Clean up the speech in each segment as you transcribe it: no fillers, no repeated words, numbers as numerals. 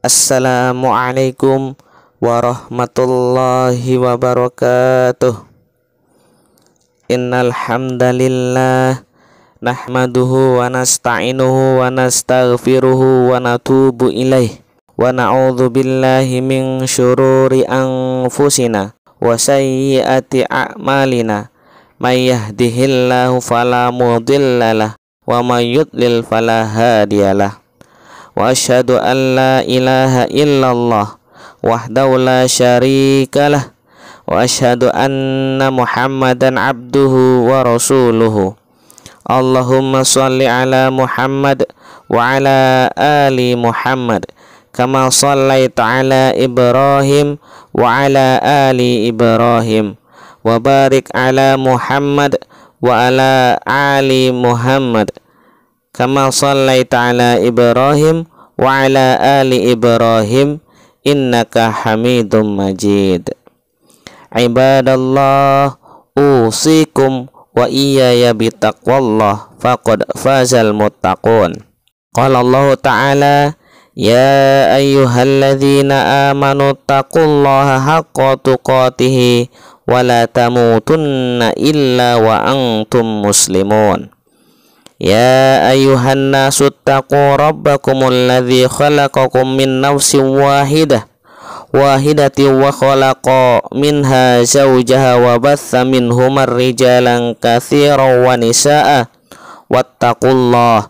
Assalamualaikum warahmatullahi wabarakatuh. Innal hamdalillah nahmaduhu wa nasta'inuhu wa nastaghfiruhu wa natubu ilaih wa na'udzu billahi min syururi anfusina wa sayyiati a'malina may yahdihillahu fala mudhillalah wa may yudlil fala hadiyalah. Wa asyhadu an la ilaha illallah wahdahu la syarikalah wa asyhadu anna Muhammadan abduhu wa rasuluhu. Allahumma shalli ala Muhammad wa ala ali Muhammad kama shallaita ala Ibrahim wa ala ali Ibrahim wa barik ala Muhammad wa ala ali Muhammad kama shallaita ala Ibrahim wa ala ali Ibrahim innaka Hamidum Majid. Ibadallah, usikum wa iyaya bitaqwallah faqad fazal muttaqun. Qala Allah Ta'ala, ya ayyuhalladzina amanu taqullaha haqqa tuqatih wa la tamutunna illa wa antum muslimun. Ya ayyuhan nasu taqu rabbakumul ladzi khalaqakum min nafsin wahidatin wa khalaqa minha zawjaha wa batha minhumar rijalan katsiran wa nisaa'a wattaqullaha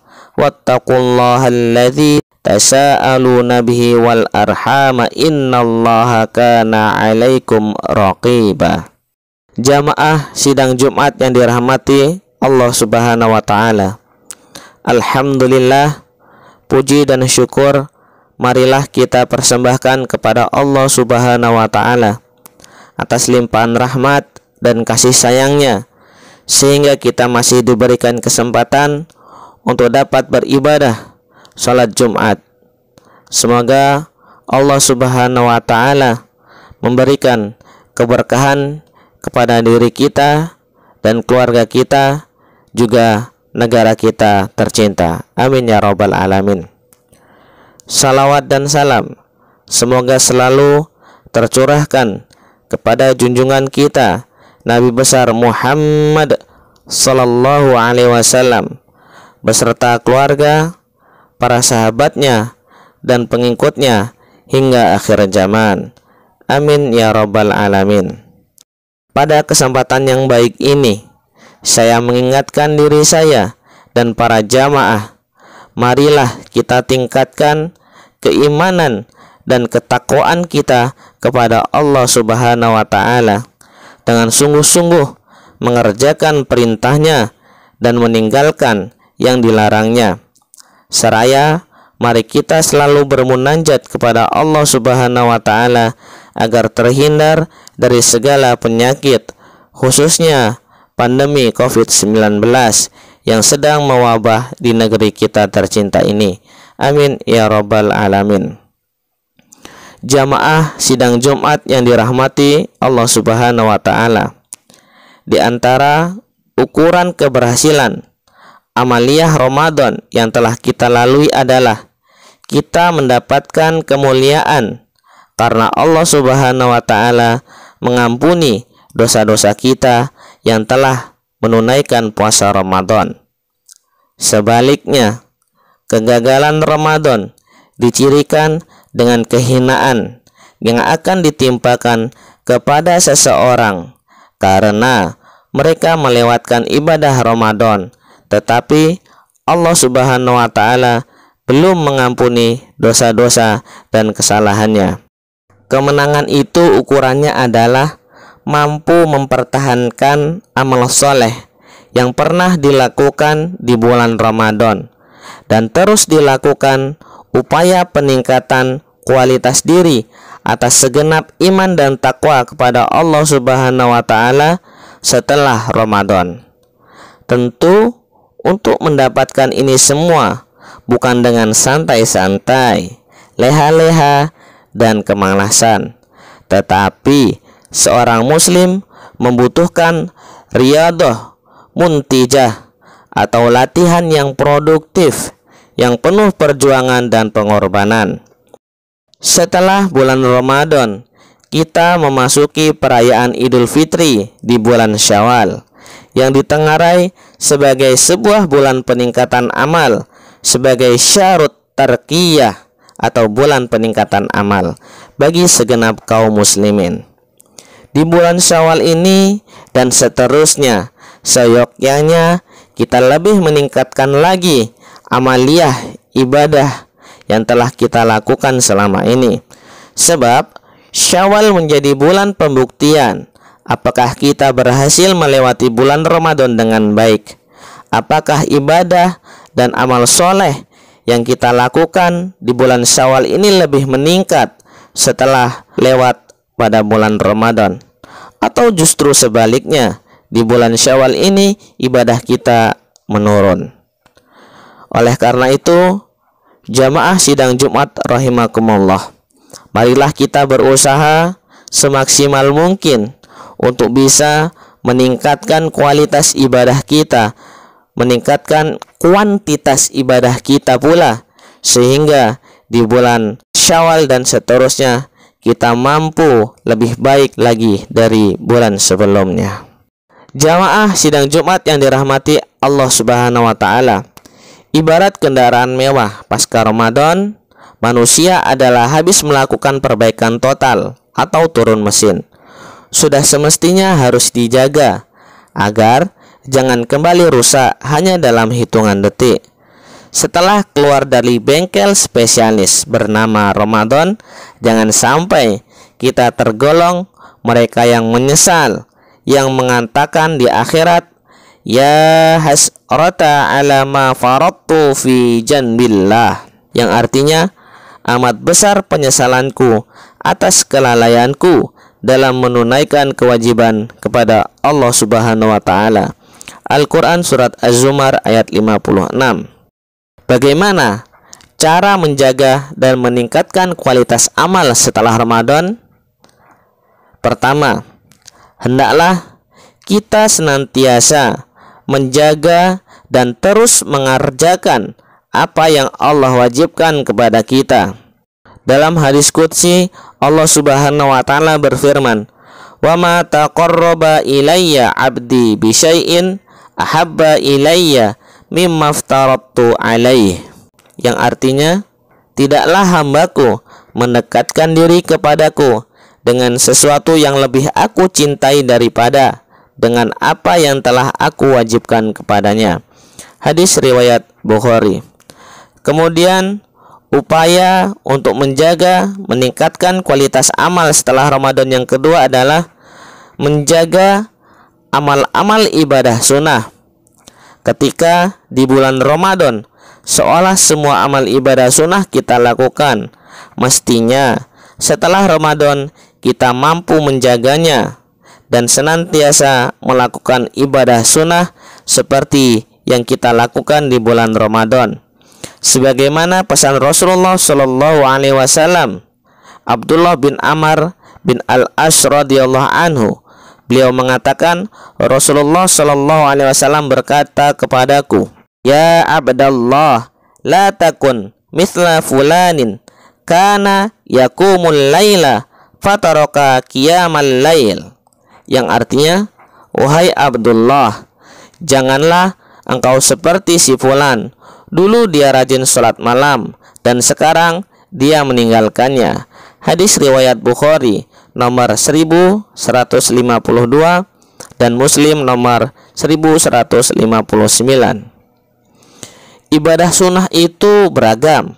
alladzi tasaaluna bihi wal arhama innallaha kana 'alaikum raqiba. Jamaah sidang Jumat yang dirahmati Allah Subhanahu wa Ta'ala, alhamdulillah, puji dan syukur marilah kita persembahkan kepada Allah Subhanahu wa Ta'ala atas limpahan rahmat dan kasih sayangnya, sehingga kita masih diberikan kesempatan untuk dapat beribadah salat Jumat. Semoga Allah Subhanahu wa Ta'ala memberikan keberkahan kepada diri kita dan keluarga kita, juga negara kita tercinta. Amin ya rabbal alamin. Salawat dan salam semoga selalu tercurahkan kepada junjungan kita Nabi besar Muhammad sallallahu alaihi wasallam beserta keluarga, para sahabatnya dan pengikutnya hingga akhir zaman. Amin ya rabbal alamin. Pada kesempatan yang baik ini, saya mengingatkan diri saya dan para jamaah, marilah kita tingkatkan keimanan dan ketakwaan kita kepada Allah Subhanahu wa Ta'ala dengan sungguh-sungguh mengerjakan perintahnya dan meninggalkan yang dilarangnya. Seraya mari kita selalu bermunajat kepada Allah Subhanahu wa Ta'ala agar terhindar dari segala penyakit, khususnya pandemi COVID-19 yang sedang mewabah di negeri kita tercinta ini. Amin ya rabbal alamin. Jamaah sidang Jumat yang dirahmati Allah Subhanahu wa Ta'ala, di antara ukuran keberhasilan amaliyah Ramadan yang telah kita lalui adalah kita mendapatkan kemuliaan karena Allah Subhanahu wa Ta'ala mengampuni dosa-dosa kita yang telah menunaikan puasa Ramadan. Sebaliknya, kegagalan Ramadan dicirikan dengan kehinaan yang akan ditimpakan kepada seseorang karena mereka melewatkan ibadah Ramadan, tetapi Allah Subhanahu wa Ta'ala belum mengampuni dosa-dosa dan kesalahannya. Kemenangan itu ukurannya adalah mampu mempertahankan amal soleh yang pernah dilakukan di bulan Ramadan dan terus dilakukan upaya peningkatan kualitas diri atas segenap iman dan takwa kepada Allah Subhanahu wa Ta'ala setelah Ramadan. Tentu untuk mendapatkan ini semua bukan dengan santai-santai, leha-leha dan kemalasan, tetapi seorang muslim membutuhkan riyadhah muntijah atau latihan yang produktif, yang penuh perjuangan dan pengorbanan. Setelah bulan Ramadan, kita memasuki perayaan Idul Fitri di bulan Syawal, yang ditengarai sebagai sebuah bulan peningkatan amal, sebagai syarut tarqiyah atau bulan peningkatan amal bagi segenap kaum muslimin. Di bulan Syawal ini dan seterusnya, seyogyanya kita lebih meningkatkan lagi amaliyah ibadah yang telah kita lakukan selama ini. Sebab Syawal menjadi bulan pembuktian apakah kita berhasil melewati bulan Ramadan dengan baik. Apakah ibadah dan amal soleh yang kita lakukan di bulan Syawal ini lebih meningkat setelah lewat pada bulan Ramadan, atau justru sebaliknya, di bulan Syawal ini ibadah kita menurun. Oleh karena itu, jamaah sidang Jumat rahimakumullah, marilah kita berusaha semaksimal mungkin untuk bisa meningkatkan kualitas ibadah kita, meningkatkan kuantitas ibadah kita pula, sehingga di bulan Syawal dan seterusnya kita mampu lebih baik lagi dari bulan sebelumnya. Jamaah sidang Jumat yang dirahmati Allah Subhanahu wa taala, ibarat kendaraan mewah pasca Ramadan, manusia adalah habis melakukan perbaikan total atau turun mesin. Sudah semestinya harus dijaga agar jangan kembali rusak hanya dalam hitungan detik. Setelah keluar dari bengkel spesialis bernama Ramadan, jangan sampai kita tergolong mereka yang menyesal, yang mengatakan di akhirat, ya hasrata ala ma faradtu fi janbillah, yang artinya amat besar penyesalanku atas kelalaianku dalam menunaikan kewajiban kepada Allah Subhanahu wa taala. Al-Qur'an surat Az-Zumar ayat 56. Bagaimana cara menjaga dan meningkatkan kualitas amal setelah Ramadan? Pertama, hendaklah kita senantiasa menjaga dan terus mengerjakan apa yang Allah wajibkan kepada kita. Dalam hadis qudsi, Allah Subhanahu wa taala berfirman, "Wa ma taqarraba ilayya 'abdi bi syai'in ahabba ilayya mimma aftaradtu alaih." Yang artinya, tidaklah hambaku mendekatkan diri kepadaku dengan sesuatu yang lebih aku cintai daripada dengan apa yang telah aku wajibkan kepadanya. Hadis riwayat Bukhari. Kemudian upaya untuk menjaga, meningkatkan kualitas amal setelah Ramadan yang kedua adalah menjaga amal-amal ibadah sunnah. Ketika di bulan Ramadan, seolah semua amal ibadah sunnah kita lakukan, mestinya setelah Ramadan kita mampu menjaganya dan senantiasa melakukan ibadah sunnah seperti yang kita lakukan di bulan Ramadan. Sebagaimana pesan Rasulullah Shallallahu Alaihi Wasallam, Abdullah bin Amr bin Al-As radhiyallahu anhu, beliau mengatakan, Rasulullah Shallallahu Alaihi Wasallam berkata kepadaku, "Ya Abdallah, la takun mithla fulanin kana yakumul laila fataraka qiyamal lail." Yang artinya, wahai Abdullah, janganlah engkau seperti si fulan. Dulu dia rajin sholat malam dan sekarang dia meninggalkannya. Hadis riwayat Bukhari nomor 1152 dan Muslim nomor 1159. Ibadah sunnah itu beragam.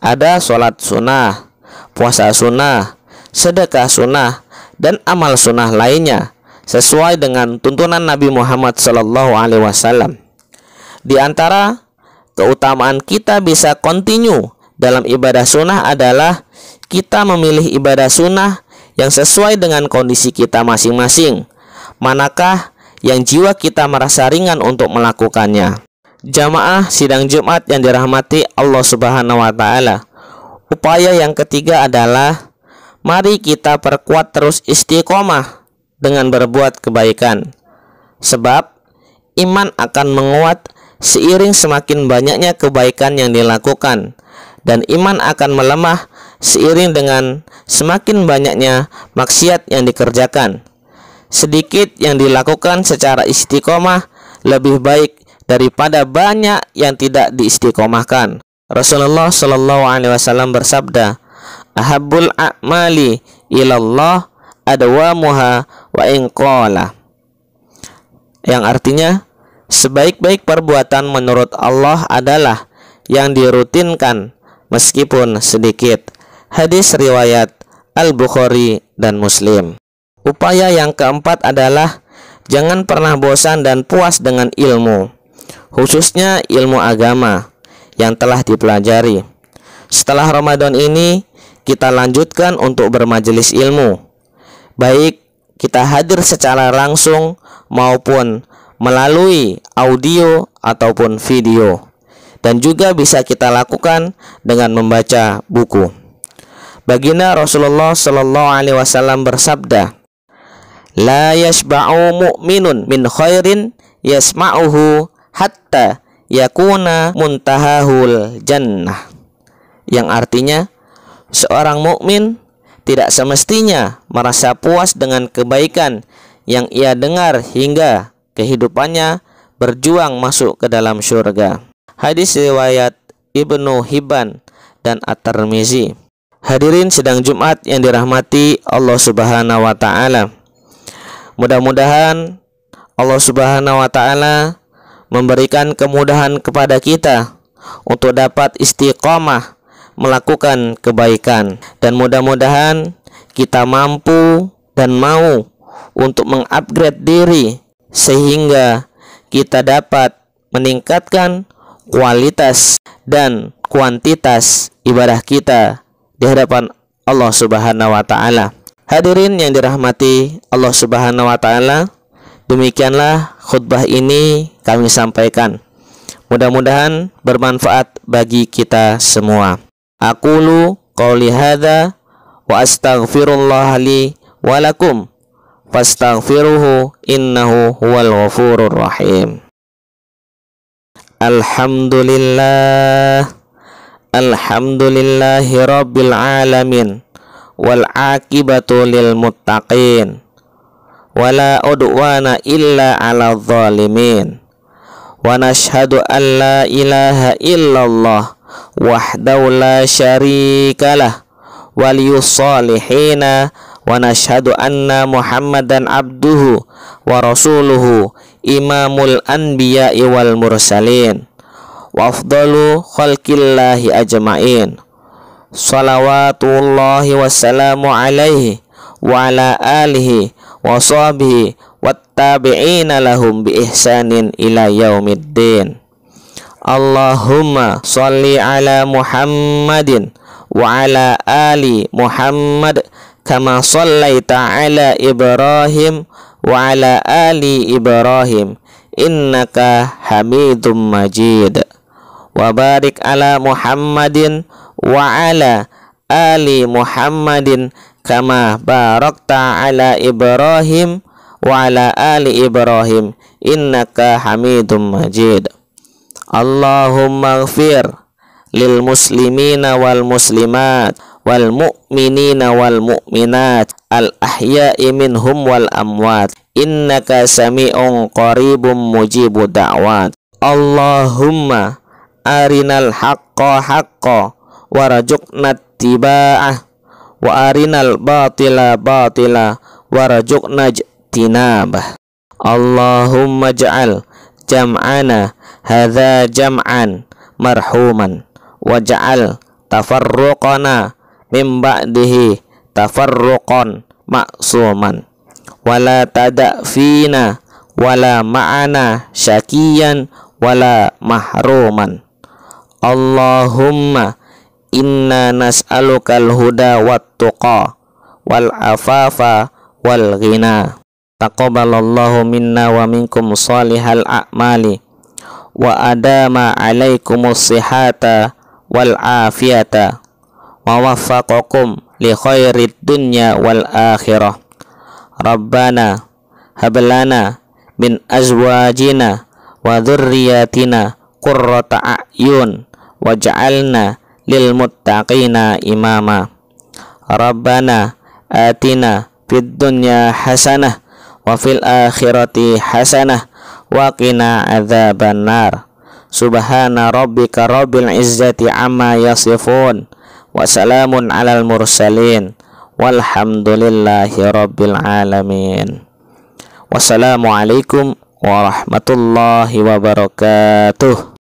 Ada sholat sunnah, puasa sunnah, sedekah sunnah, dan amal sunnah lainnya sesuai dengan tuntunan Nabi Muhammad SAW. Di antara keutamaan kita bisa kontinu dalam ibadah sunnah adalah kita memilih ibadah sunnah yang sesuai dengan kondisi kita masing-masing. Manakah yang jiwa kita merasa ringan untuk melakukannya? Jamaah sidang Jumat yang dirahmati Allah Subhanahu wa taala, upaya yang ketiga adalah mari kita perkuat terus istiqomah dengan berbuat kebaikan. Sebab iman akan menguat seiring semakin banyaknya kebaikan yang dilakukan, dan iman akan melemah seiring dengan semakin banyaknya maksiat yang dikerjakan. Sedikit yang dilakukan secara istiqomah lebih baik daripada banyak yang tidak diistiqomahkan. Rasulullah Shallallahu Alaihi Wasallam bersabda, "Ahabbul a'mali ilallah adwamuha wa in qala." Yang artinya, sebaik-baik perbuatan menurut Allah adalah yang dirutinkan meskipun sedikit. Hadis riwayat Al-Bukhari dan Muslim. Upaya yang keempat adalah jangan pernah bosan dan puas dengan ilmu, khususnya ilmu agama yang telah dipelajari. Setelah Ramadan ini, kita lanjutkan untuk bermajelis ilmu, baik kita hadir secara langsung maupun melalui audio ataupun video, dan juga bisa kita lakukan dengan membaca buku. Baginda Rasulullah Shallallahu Alaihi Wasallam bersabda, "La yashba'u mu'minun min khairin yasma'uhu hatta yakuna muntahahul jannah." Yang artinya, seorang mukmin tidak semestinya merasa puas dengan kebaikan yang ia dengar hingga kehidupannya berjuang masuk ke dalam surga. Hadis riwayat Ibnu Hibban dan At-Tirmizi. Hadirin sidang Jumat yang dirahmati Allah Subhanahu wa taala. Mudah-mudahan Allah Subhanahu wa taala memberikan kemudahan kepada kita untuk dapat istiqomah melakukan kebaikan, dan mudah-mudahan kita mampu dan mau untuk mengupgrade diri sehingga kita dapat meningkatkan kualitas dan kuantitas ibadah kita di hadapan Allah Subhanahu wa taala. Hadirin yang dirahmati Allah Subhanahu wa taala, demikianlah khutbah ini kami sampaikan. Mudah-mudahan bermanfaat bagi kita semua. Aqulu qouli hadza wa astaghfirullah li wa lakum fastaghfiruhu innahu huwal ghafurur rahim. Alhamdulillahi rabbil alamin wal aqibatu lil muttaqin wala udwana illa 'alal zalimin. Wa nashhadu an la ilaha illallah wahdahu la syarikalah waliyus salihina wa nashhadu anna Muhammadan abduhu wa rasuluhu imamul anbiya'i wal mursalin wa afdalu khalqillahi ajma'in. Salawatullahi wassalamu alaihi wa ala alihi wa sahbihi wattabi'ina lahum bi ihsanin ila yaumiddin. Allahumma sholli ala Muhammadin wa ala ali Muhammad kama shallaita ala Ibrahim wa ala ali Ibrahim innaka Hamidum Majid. Wa barik ala Muhammadin wa ala ali Muhammadin kama barakta ala Ibrahim wa ala ali Ibrahim innaka Hamidum Majid. Allahumma ighfir lil muslimina wal muslimat wal mu'minina wal mu'minat al ahya'i minhum wal amwat innaka sami'un qaribum mujibud da'wat. Allahumma arinal haqqa haqqa warzuqna ittiba'ah wa arinal batila batila warzuqna ijtinabah. Allahumma ja'al jam'ana hadza jam'an marhuman waj'al tafarruqana min ba'dihi tafarruqan ma'suman wala tada' fina wala ma'ana syakiyan wala mahruman. Allahumma inna nas'alukal huda wat tuqa wal afafa wal ghina. Taqabbalallahu minna wa minkum salihal a'mali wa adama alaikumus sihata wal afiyata wa waffaqakum li khairid dunya wal akhirah. Rabbana hablana min azwajina wa dhurriyyatina qurrata a'yun waj'alna lil muttaqina imama. Rabbana atina fid dunya hasanah wa fil akhirati hasanah wa qina adzabannar. Subhana rabbika rabbil izzati amma yasifun wa salamun alal mursalin walhamdulillahi rabbil alamin. Wassalamualaikum warahmatullahi wabarakatuh.